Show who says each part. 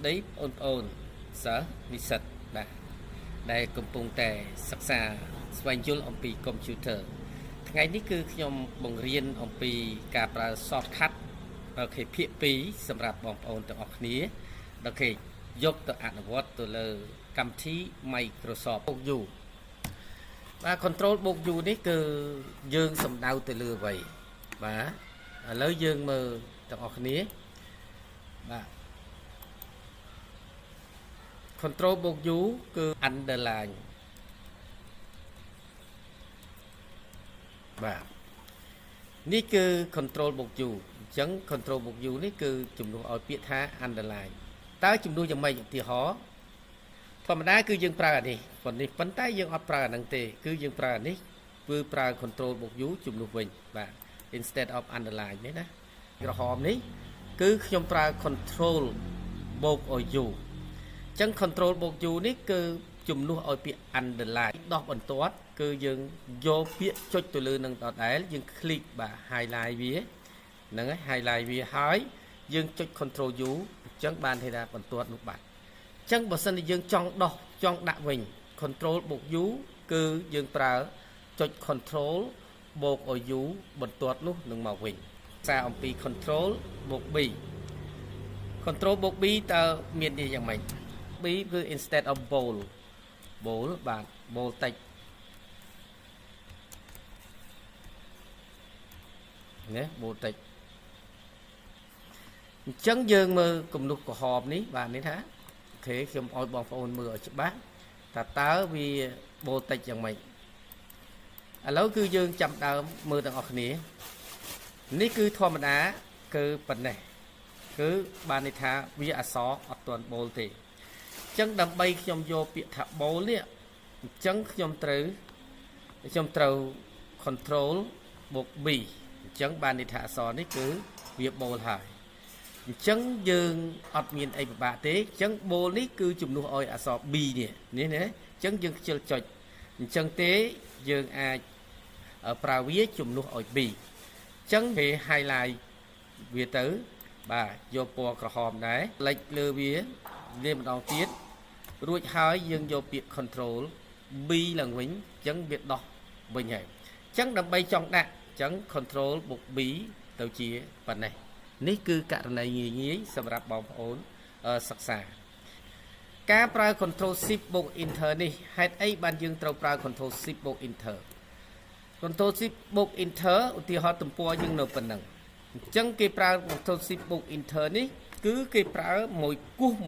Speaker 1: đấy ôn sở vi sậtបាទដែលកំពុងតែសិក្សាស្វែងយល់អំពីកុំព្យូទ័រថ្ងៃនេះគឺខ្ញុំបង្រៀនអំពីការប្រើ shortcut អូខេភាគ2សម្រាប់បងប្អូនទាំងអស់គ្នាអូខេយកទៅអនុវត្តទៅលើកម្មវិធី Microsoft U បាទ control បូក U នេះគឺយើងសំដៅទៅលើអ្វីបាទឥឡូវយើងមើលទាំងអស់គ្នាបាទ control បូក U គឺ underline បាទនេះគឺ control បូក U អញ្ចឹង control បូក U នេះគឺជំនួសឲ្យពាក្យថា underline តើជំនួសយ៉ាងម៉េចឧទាហរណ៍ធម្មតាគឺយើងប្រើអានេះប៉ុន្តែយើងអត់ប្រើអាហ្នឹងទេគឺយើងប្រើអានេះគឺប្រើ control បូក U ជំនួសវិញបាទ instead of underline នេះណាក្រហមនេះគឺខ្ញុំប្រើ control បូក U អញ្ចឹង control បូក U នេះគឺជំនួសឲ្យពាក្យ underline ដោះបន្ទាត់គឺយើងយកពាក្យចុចទៅលើនឹងដដែលយើង click បាទ highlight វាហ្នឹងហើយ highlight វាហើយយើងចុច control U អញ្ចឹងបានន័យថាបន្ទាត់នោះបាត់អញ្ចឹងបើសិនជាយើងចង់ដោះចង់ដាក់វិញ control បូក U គឺយើងប្រើចុច control បូក U បន្ទាត់នោះនឹងមកវិញសារអំពី control បូក B control បូក B តើមានន័យយ៉ាងម៉េចB គឺ instead of bold បាទ bold តិចណា bold តិចអញ្ចឹងយើងមើលគំនុះក្រហមនេះបាទនេះថាអូខេខ្ញុំឲ្យបងប្អូនមើលឲ្យច្បាស់ថាតើវា bold តិចយ៉ាងម៉េចឥឡូវគឺយើងចាប់ដើមមើលទាំងអស់គ្នានេះគឺធម្មតាគឺប៉ុណ្ណេះគឺបានន័យថាវាអក្សរអត់ទាន់ bold ទេអញ្ចឹងដើម្បីខ្ញុំយកពាក្យថា bold នេះអញ្ចឹងខ្ញុំត្រូវ control បូក B អញ្ចឹងបានន័យថាអក្សរនេះគឺវា bold ហើយអញ្ចឹងយើងអត់មានអីពិបាកទេអញ្ចឹង bold នេះគឺជំនួសឲ្យអក្សរ B នេះណាអញ្ចឹងយើងខ្ជិលចុចអញ្ចឹងទេយើងអាចប្រើវាជំនួសឲ្យ B អញ្ចឹងគេ highlight វាទៅបាទយកពណ៌ក្រហមដែរលេចលើវាលាម្ដងទៀតរួចហើយយើងយកពាក្យ control B ឡើងវិញអញ្ចឹងវាដោះវិញហើយអញ្ចឹងដើម្បីចង់ដាក់អញ្ចឹង control បូក B ទៅជាប៉ុណ្ណេះនេះគឺករណីងាយៗសម្រាប់បងប្អូនសិក្សាការប្រើ control shift បូក enter នេះហេតុអីបានយើងត្រូវប្រើ control shift បូក enter control shift បូក enter ឧទាហរណ៍ទំព័រយើងនៅប៉ុណ្ណឹងអញ្ចឹងគេប្រើ control shift បូក enter នេះគឺគេប្រើមួយគោះ